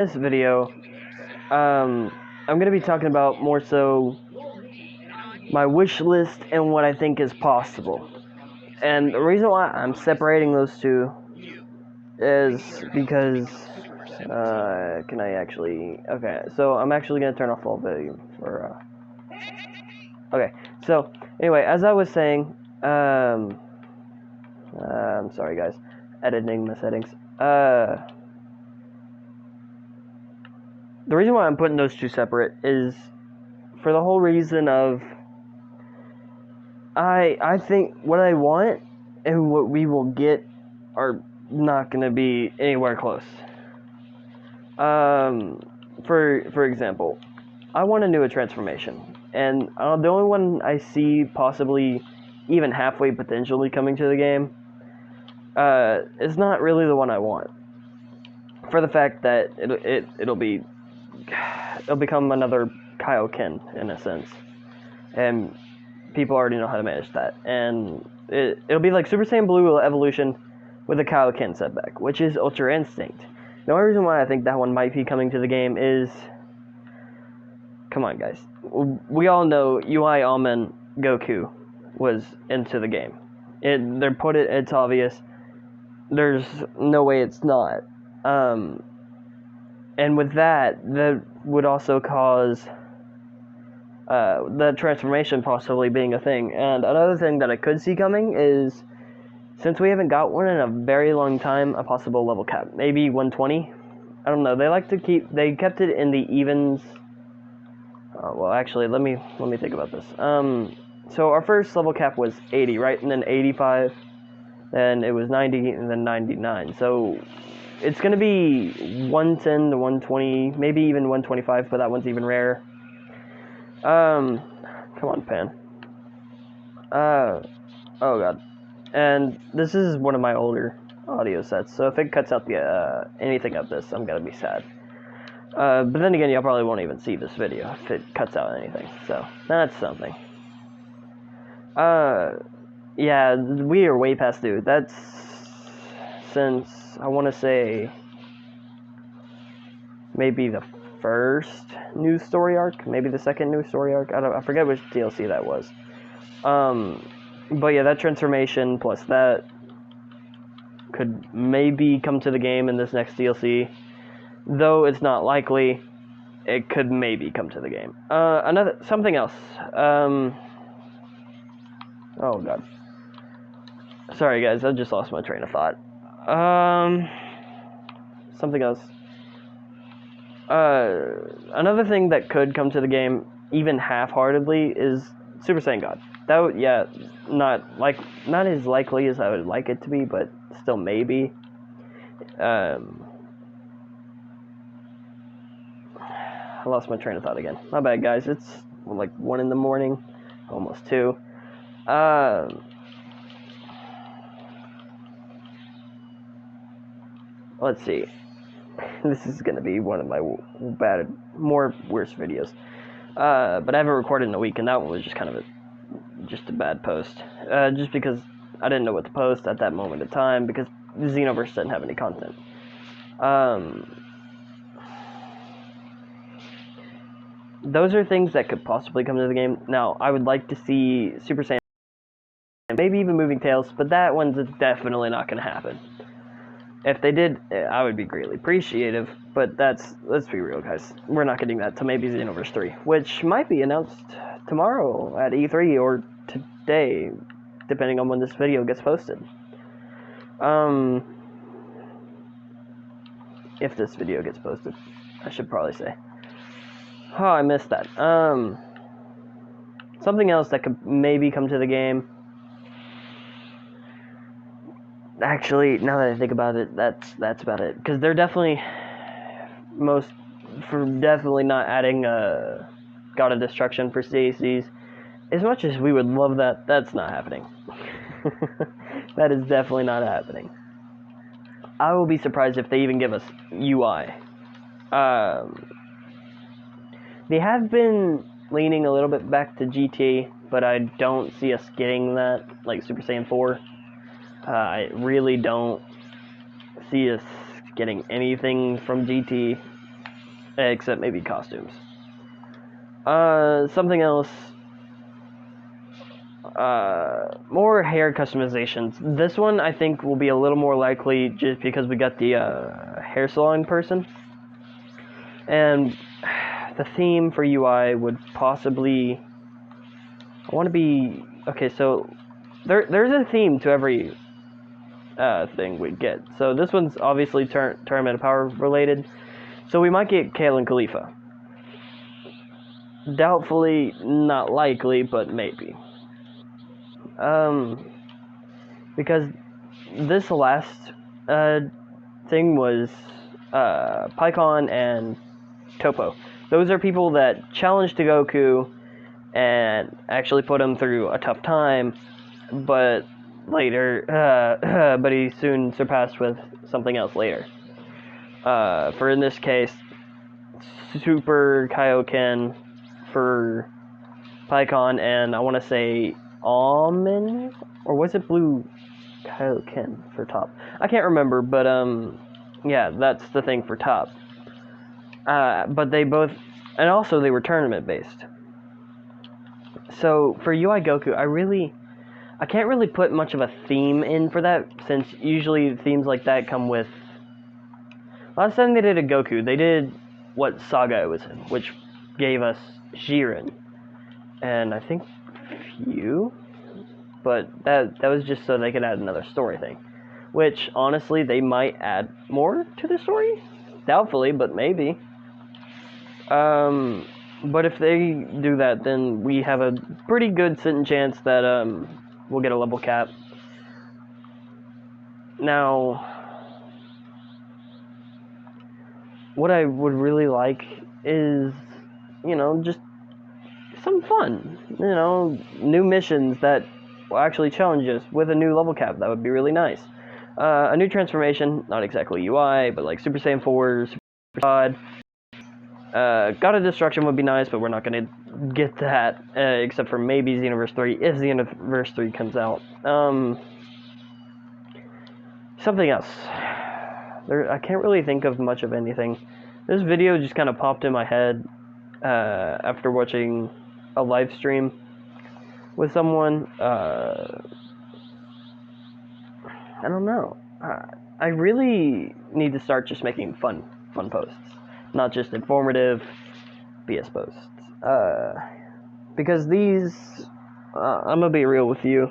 this video, I'm going to be talking about more so my wish list and what I think is possible. And the reason why I'm separating those two is because, can I actually, okay, so I'm actually going to turn off all video for, okay, so, anyway, as I was saying, I'm sorry guys, editing the settings, the reason why I'm putting those two separate is for the whole reason of I think what I want and what we will get are not going to be anywhere close. For example, I want a new transformation, and the only one I see possibly even halfway potentially coming to the game is not really the one I want. For the fact that it'll become another Kaioken in a sense, and people already know how to manage that. And it'll be like Super Saiyan Blue Evolution with a Kaioken setback, which is Ultra Instinct. The only reason why I think that one might be coming to the game is, come on guys, we all know UI Almond Goku was into the game. It's obvious. There's no way it's not. And with that would also cause the transformation possibly being a thing. And another thing that I could see coming is, since we haven't got one in a very long time, a possible level cap. Maybe 120? I don't know. They kept it in the evens. Well, actually, let me think about this. So our first level cap was 80, right? And then 85. Then it was 90, and then 99. So it's going to be 110 to 120, maybe even 125, but that one's even rare. Come on, Pan. Oh god. And this is one of my older audio sets, so if it cuts out the anything of this, I'm gonna be sad. But then again, you probably won't even see this video if it cuts out anything, so that's something. Yeah, we are way past due. That's since, I want to say, maybe the first news story arc, maybe the second news story arc. I forget which DLC that was. But yeah, that transformation plus that could maybe come to the game in this next DLC. Though it's not likely, it could maybe come to the game. Something else. Oh god. Sorry guys, I just lost my train of thought. Something else. Another thing that could come to the game, even half-heartedly, is Super Saiyan God. That would, yeah, not as likely as I would like it to be, but still maybe. I lost my train of thought again. My bad, guys. It's like 1 in the morning, almost 2. Let's see. This is gonna be one of my worse videos. But I haven't recorded in a week, and that one was just kind of just a bad post. Just because I didn't know what to post at that moment in time, because the Xenoverse didn't have any content. Those are things that could possibly come to the game. Now, I would like to see Super Saiyan, maybe even Moving Tails, but that one's definitely not going to happen. If they did, I would be greatly appreciative, but let's be real, guys. We're not getting that till maybe Xenoverse 3, which might be announced tomorrow at E3 or today, depending on when this video gets posted. If this video gets posted, I should probably say. Oh, I missed that. Something else that could maybe come to the game. Actually, now that I think about it, that's about it. Because they're definitely not adding God of Destruction for CACs. As much as we would love that, that's not happening. That is definitely not happening. I will be surprised if they even give us UI. They have been leaning a little bit back to GT, but I don't see us getting that, like Super Saiyan 4. I really don't see us getting anything from GT except maybe costumes. Something else. More hair customizations. This one I think will be a little more likely just because we got the hair salon person. And the theme for UI would possibly... I want to be... Okay, so there's a theme to every thing we get. So this one's obviously Tournament of Power related. So we might get Kale and Khalifa. Doubtfully, not likely, but maybe. Because this last thing was Pycon and Topo. Those are people that challenged to Goku and actually put him through a tough time, but later, but he soon surpassed with something else later. For in this case, Super Kaioken for Pycon, and I want to say Almond, or was it Blue Kaioken for Top? I can't remember, but yeah, that's the thing for Top. But they both, and also they were tournament based. So for UI Goku, I can't really put much of a theme in for that, since usually themes like that come with... Last time they did a Goku, they did what saga it was in, which gave us Jiren, and I think Few, but that was just so they could add another story thing, which honestly they might add more to the story, doubtfully, but maybe. But if they do that, then we have a pretty good sitting chance that we'll get a level cap. Now, what I would really like is, just some fun, new missions that will actually challenge us with a new level cap. That would be really nice. A new transformation, not exactly UI, but like Super Saiyan 4, Super God. God of Destruction would be nice, but we're not going to get that, except for maybe Xenoverse 3, if Xenoverse 3 comes out. Something else. I can't really think of much of anything. This video just kind of popped in my head after watching a live stream with someone. I don't know. I really need to start just making fun posts, not just informative BS posts. Because these, I'm gonna be real with you,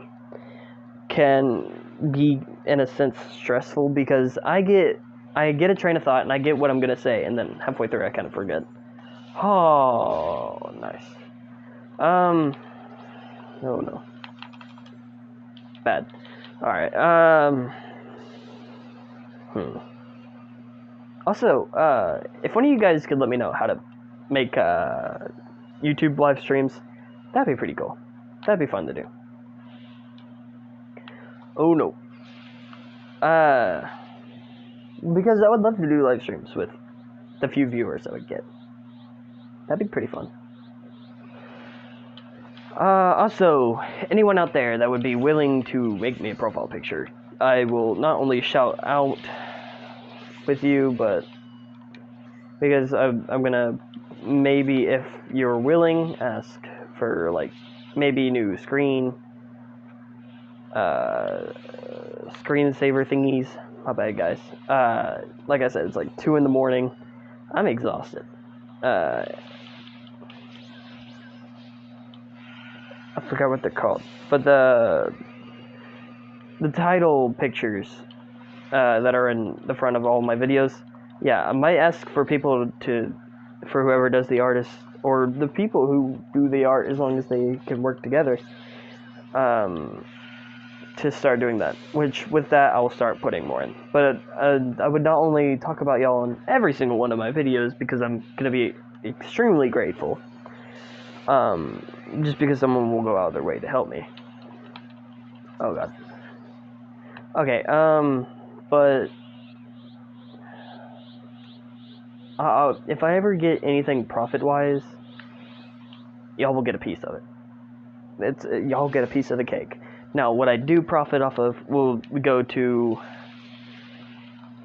can be in a sense stressful because I get a train of thought and I get what I'm gonna say, and then halfway through I kind of forget. Oh, nice. Oh no. Bad. Alright, Also, if one of you guys could let me know how to make, YouTube live streams, that'd be pretty cool. That'd be fun to do. Oh no. Because I would love to do live streams with the few viewers I would get. That'd be pretty fun. Also, anyone out there that would be willing to make me a profile picture, I will not only shout out with you, but because I'm gonna, maybe if you're willing, ask for, like, maybe new screensaver thingies. My bad, guys. Like I said, it's like 2 in the morning. I'm exhausted. I forgot what they're called, but the title pictures that are in the front of all my videos, yeah, I might ask for people for whoever does the artist, or the people who do the art, as long as they can work together, to start doing that, which with that I'll start putting more in. But I would not only talk about y'all in every single one of my videos, because I'm gonna be extremely grateful, just because someone will go out of their way to help me. Oh god. Okay, but if I ever get anything profit-wise, y'all will get a piece of it. Y'all get a piece of the cake. Now, what I do profit off of will go to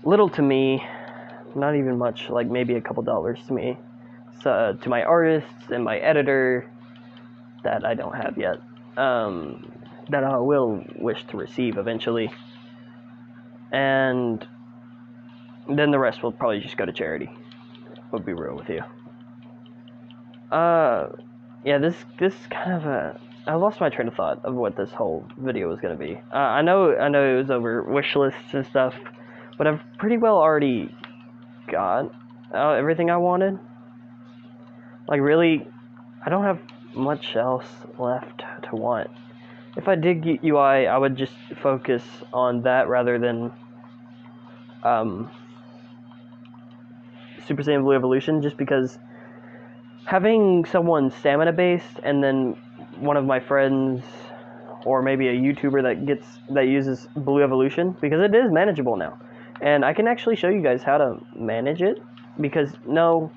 little to me, not even much, like maybe a couple dollars to me. So, to my artists and my editor that I don't have yet, that I will wish to receive eventually. And then the rest will probably just go to charity. I'll be real with you. Yeah, this kind of I lost my train of thought of what this whole video was gonna be. I know it was over wish lists and stuff, but I've pretty well already got everything I wanted. Like, really, I don't have much else left to want. If I did get UI, I would just focus on that rather than Super Saiyan Blue Evolution, just because having someone stamina based and then one of my friends or maybe a YouTuber that uses Blue Evolution, because it is manageable now. And I can actually show you guys how to manage it, because no,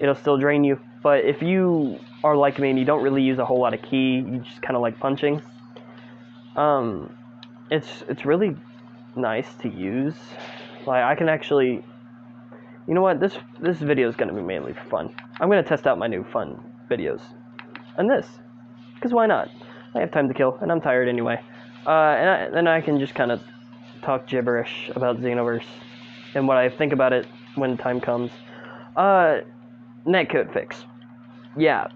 it'll still drain you. But if you are like me and you don't really use a whole lot of ki, you just kind of like punching, it's really nice to use. Like, I can actually, you know what, this video is going to be mainly for fun. I'm going to test out my new fun videos. And this, because why not? I have time to kill, and I'm tired anyway. And I can just kind of talk gibberish about Xenoverse and what I think about it when time comes. Netcode fix. Yeah.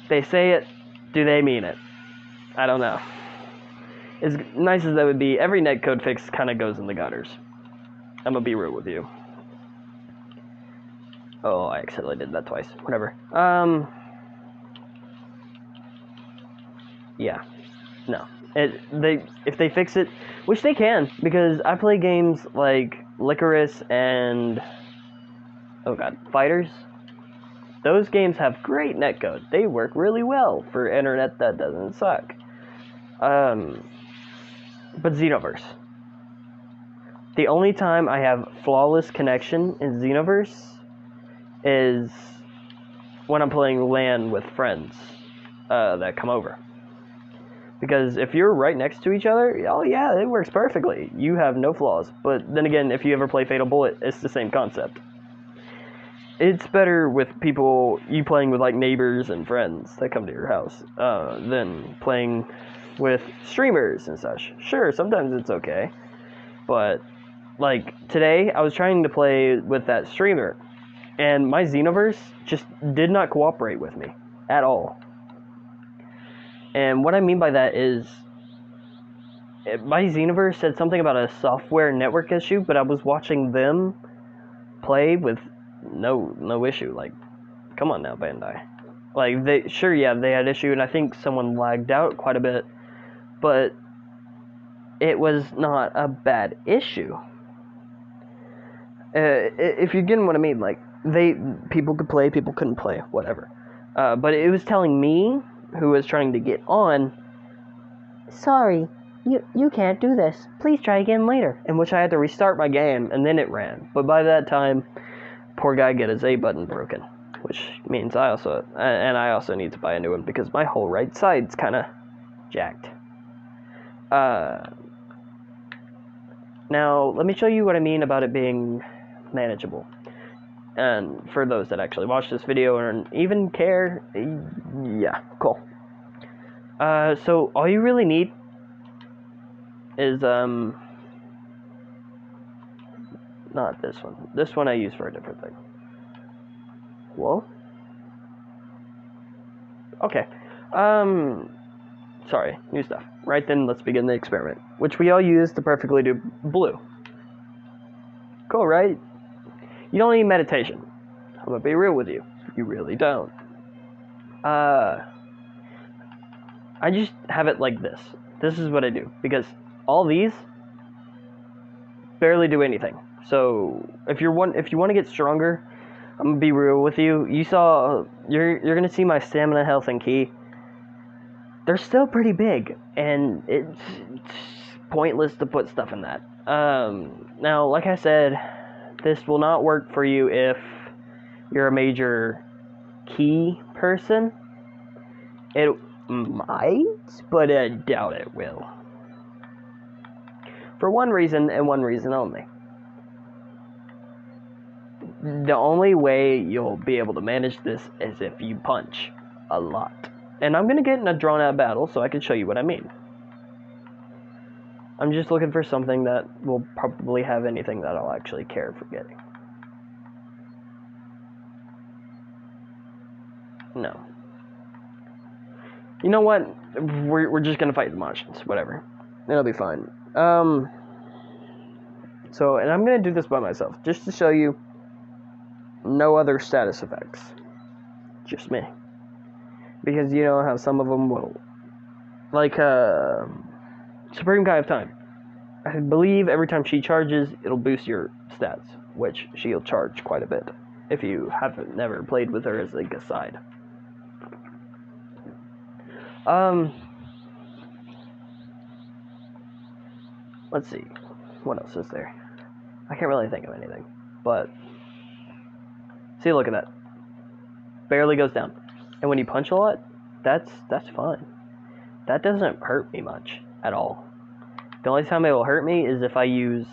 They say it, do they mean it? I don't know. As nice as that would be, every netcode fix kind of goes in the gutters. I'm gonna be real with you. Oh, I accidentally did that twice. Whatever. Yeah. No. If they fix it, which they can, because I play games like Licorice and, oh god, Fighters. Those games have great netcode. They work really well for internet that doesn't suck. But Xenoverse. The only time I have flawless connection in Xenoverse is when I'm playing LAN with friends that come over. Because if you're right next to each other, oh yeah, it works perfectly. You have no flaws. But then again, if you ever play Fatal Bullet, it's the same concept. It's better with you playing with like neighbors and friends that come to your house than playing with streamers and such. Sure, sometimes it's okay. But, like, today, I was trying to play with that streamer, and my Xenoverse just did not cooperate with me at all. And what I mean by that is, my Xenoverse said something about a software network issue, but I was watching them play with no issue. Like, come on now, Bandai. Like, they had issue, and I think someone lagged out quite a bit, but it was not a bad issue. If you're getting what I mean, like, people could play, people couldn't play, whatever. But it was telling me, who was trying to get on, sorry, you can't do this. Please try again later. In which I had to restart my game, and then it ran. But by that time, poor guy got his A button broken, which means I also need to buy a new one because my whole right side's kind of jacked. Now, let me show you what I mean about it being manageable. And for those that actually watch this video and even care, yeah, cool. So all you really need is, not this one. This one I use for a different thing. Whoa. Okay. Sorry, new stuff. Right then, let's begin the experiment, which we all use to perfectly do blue. Cool, right? You don't need meditation. I'm gonna be real with you. You really don't. I just have it like this. This is what I do, because all these barely do anything. So if you want to get stronger, I'm gonna be real with you. You're gonna see my stamina, health, and ki. They're still pretty big, and it's pointless to put stuff in that. Now, like I said, this will not work for you if you're a major ki person. It might, but I doubt it will. For one reason, and one reason only. the only way you'll be able to manage this is if you punch a lot. And I'm going to get in a drawn-out battle so I can show you what I mean. I'm just looking for something that will probably have anything that I'll actually care for getting. No. You know what? We're just going to fight the Martians. Whatever. It'll be fine. So, and I'm going to do this by myself, just to show you no other status effects. Just me. Because you know how some of them will. Like, Supreme Guy of Time. I believe every time she charges, it'll boost your stats, which she'll charge quite a bit, if you haven't never played with her as like a side. Let's see. What else is there? I can't really think of anything. But see, look at that. Barely goes down. And when you punch a lot, that's fine. That doesn't hurt me much at all. The only time it will hurt me is if I use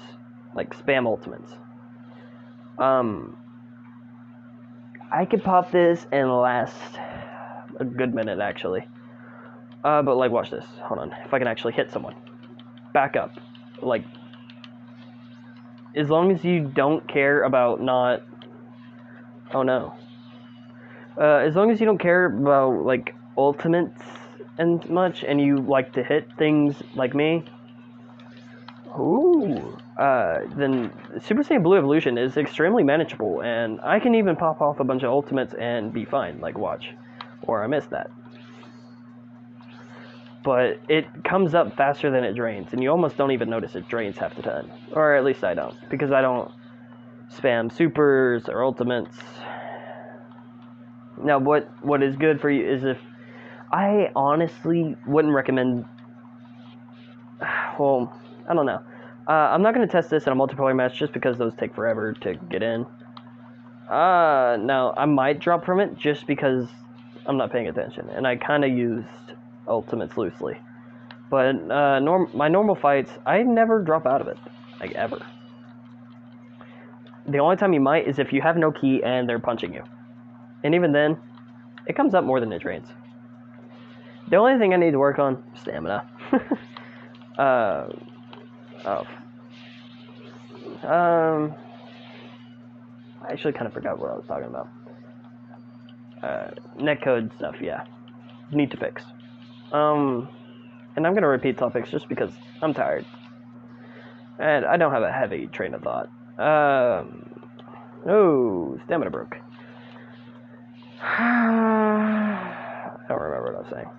like spam ultimates. I could pop this and last a good minute actually. But like watch this. Hold on. If I can actually hit someone. Back up. Like, as long as you don't care about not... Oh no. As long as you don't care about, like, ultimates and much, and you like to hit things like me, then Super Saiyan Blue Evolution is extremely manageable, and I can even pop off a bunch of ultimates and be fine, like, watch. Or I missed that. But it comes up faster than it drains, and you almost don't even notice it drains half the time. Or at least I don't, because I don't spam supers or ultimates. Now, what is good for you is if... I honestly wouldn't recommend... Well, I don't know. I'm not going to test this in a multiplayer match just because those take forever to get in. Now, I might drop from it just because I'm not paying attention, and I kind of used ultimates loosely. But my normal fights, I never drop out of it, like ever. The only time you might is if you have no key and they're punching you. And even then, it comes up more than it drains. The only thing I need to work on, stamina. I actually kind of forgot what I was talking about. Netcode stuff, yeah. Need to fix. And I'm gonna repeat topics just because I'm tired. And I don't have a heavy train of thought. Oh, stamina broke. I don't remember what I was saying.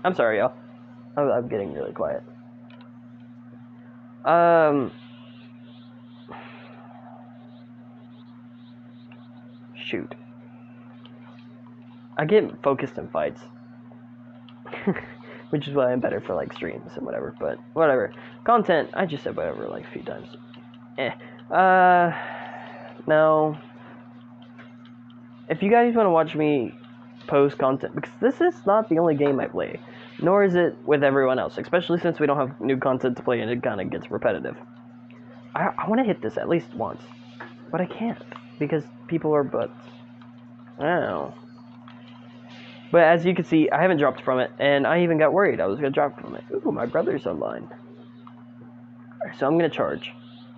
I'm sorry, y'all. I'm getting really quiet. Shoot. I get focused in fights. Which is why I'm better for, like, streams and whatever, but whatever. Content, I just said whatever, like, a few times. No. If you guys want to watch me post content, because this is not the only game I play, nor is it with everyone else, especially since we don't have new content to play and it kind of gets repetitive. I want to hit this at least once, but I can't, because people are butts. I don't know. But as you can see, I haven't dropped from it, and I even got worried I was going to drop from it. Ooh, my brother's online. So I'm going to charge,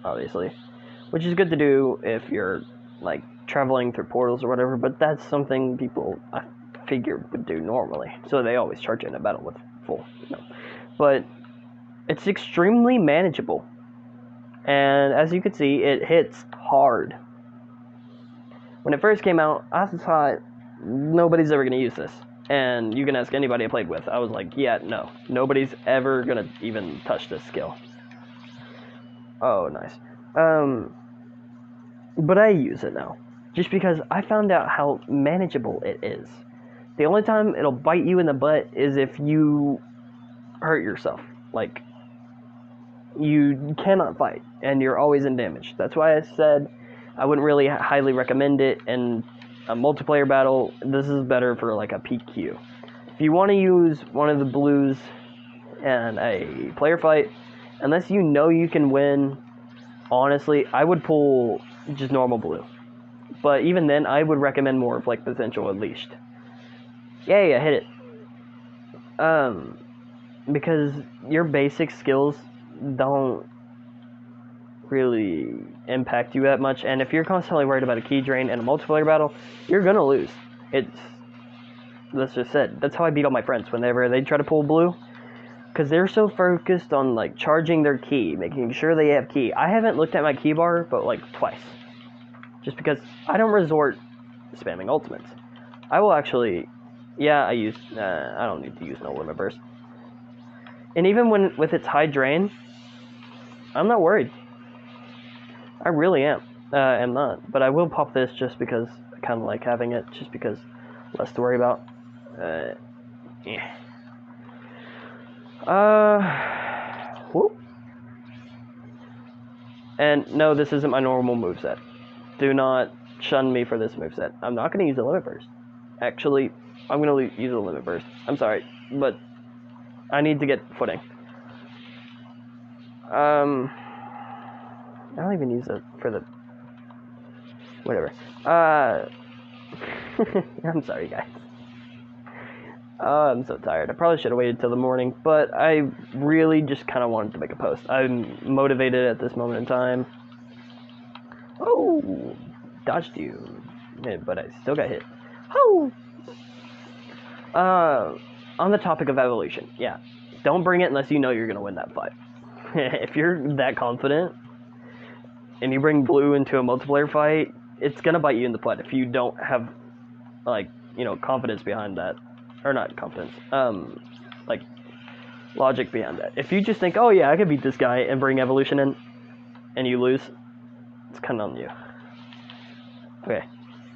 obviously, which is good to do if you're, like, traveling through portals or whatever, but that's something people, I figure, would do normally. So they always charge in a battle with full, you know. But it's extremely manageable. And as you can see, it hits hard. When it first came out, I thought, nobody's ever going to use this. And you can ask anybody I played with. I was like, yeah, no. Nobody's ever going to even touch this skill. Oh, nice. But I use it now. Just because I found out how manageable it is. The only time it'll bite you in the butt is if you hurt yourself. Like, you cannot fight. And you're always in damage. That's why I said I wouldn't really highly recommend it in a multiplayer battle. This is better for like a PQ. If you want to use one of the blues in a player fight, unless you know you can win honestly, I would pull just normal blue. But even then, I would recommend more of like potential unleashed. Yeah, hit it. Because your basic skills don't really impact you that much, and if you're constantly worried about a key drain in a multiplayer battle, you're gonna lose. That's just it. That's how I beat all my friends whenever they try to pull blue, because they're so focused on like charging their key, making sure they have key. I haven't looked at my key bar but like twice, just because I don't resort spamming ultimates. I will actually, yeah, I don't need to use no limit burst. And even with its high drain, I'm not worried. I really am. Am not. But I will pop this just because I kind of like having it, just because less to worry about. Yeah. Whoop. And no, this isn't my normal moveset. Do not shun me for this moveset. I'm not going to use a limit burst. Actually, I'm going to use a limit burst. I'm sorry, but I need to get footing. I don't even use it for the... Whatever. I'm sorry, guys. I'm so tired. I probably should have waited till the morning, but I really just kind of wanted to make a post. I'm motivated at this moment in time. Oh! Dodged you. But I still got hit. Oh! On the topic of evolution, yeah. Don't bring it unless you know you're going to win that fight. If you're that confident, and you bring blue into a multiplayer fight, it's going to bite you in the butt if you don't have, like, confidence behind that. Or not confidence, like, logic behind that. If you just think, oh yeah, I could beat this guy and bring evolution in, and you lose, it's kind of on you. Okay.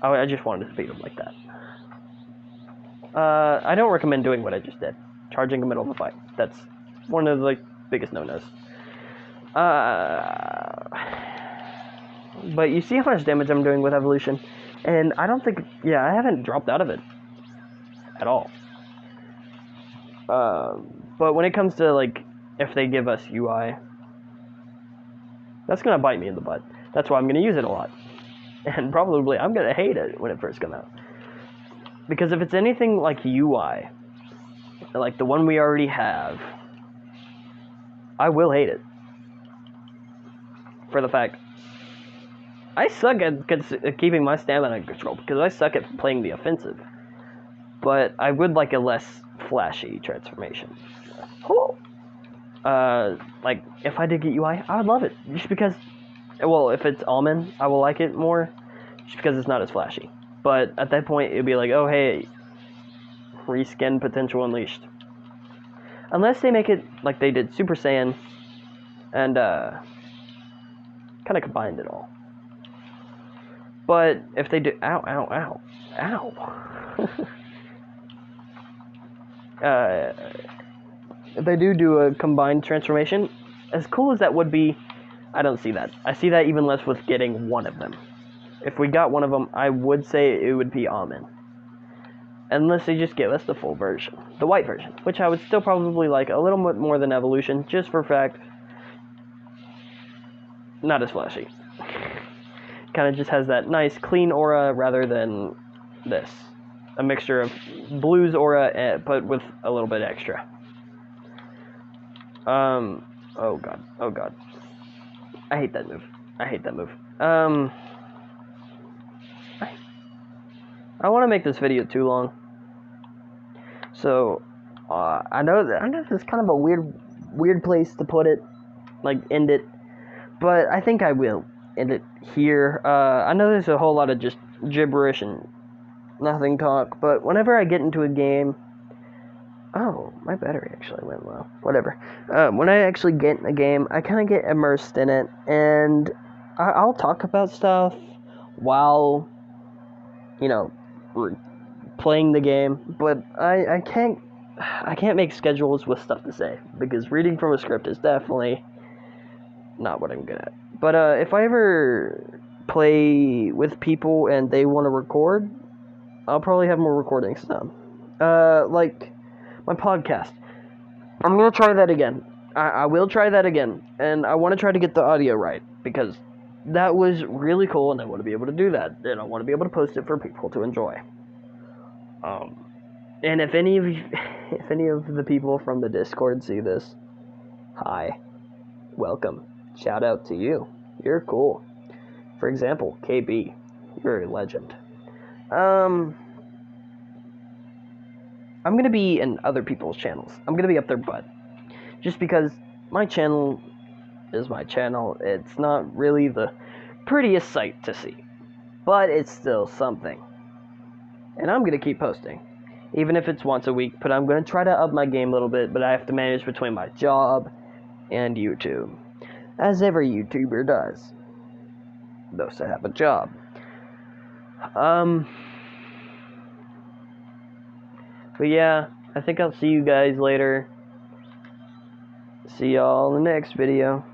I just wanted to beat him like that. I don't recommend doing what I just did. Charging in the middle of a fight. That's one of the, like, biggest no-nos. But you see how much damage I'm doing with evolution, and I don't think, I haven't dropped out of it at all. But when it comes to, like, if they give us UI, that's gonna bite me in the butt. That's why I'm gonna use it a lot. And probably I'm gonna hate it when it first comes out. Because if it's anything like UI, like the one we already have, I will hate it. For the fact, I suck at keeping my stamina in control, because I suck at playing the offensive. But I would like a less flashy transformation. Oh. Like, if I did get UI, I would love it. Just because, well, if it's almond, I will like it more, just because it's not as flashy. But at that point, it'd be like, oh, hey, reskin potential unleashed. Unless they make it like they did Super Saiyan, and, kind of combined it all. But if they do, ow. If they do a combined transformation, as cool as that would be, I don't see that. I see that even less with getting one of them. If we got one of them, I would say it would be almond. Unless they just give us the full version, the white version, which I would still probably like a little bit more than evolution, just for fact, not as flashy. Kind of just has that nice clean aura rather than this. A mixture of blue's aura, but with a little bit extra. Oh god. I hate that move. I want to make this video too long. So, I know this is kind of a weird place to put it, like end it, but I think I will end it here. I know there's a whole lot of just gibberish and nothing talk, but whenever I get into a game, oh, my battery actually went low. Whatever. When I actually get in a game, I kind of get immersed in it, and I'll talk about stuff while, playing the game, but I can't make schedules with stuff to say, because reading from a script is definitely not what I'm good at. But if I ever play with people and they want to record, I'll probably have more recordings done. Like my podcast. I'm going to try that again. I will try that again, and I want to try to get the audio right. because that was really cool, and I want to be able to do that, and I want to be able to post it for people to enjoy. And if any of if any of the people from the Discord see this, hi, welcome, shout out to you. You're cool. For example, KB, you're a legend. I'm gonna be in other people's channels. I'm gonna be up their butt, just because my channel is my channel. It's not really the prettiest sight to see, but it's still something. And I'm gonna keep posting, even if it's once a week. But I'm gonna try to up my game a little bit. But I have to manage between my job and YouTube, as every YouTuber does. Those that have a job. But yeah, I think I'll see you guys later. See y'all in the next video.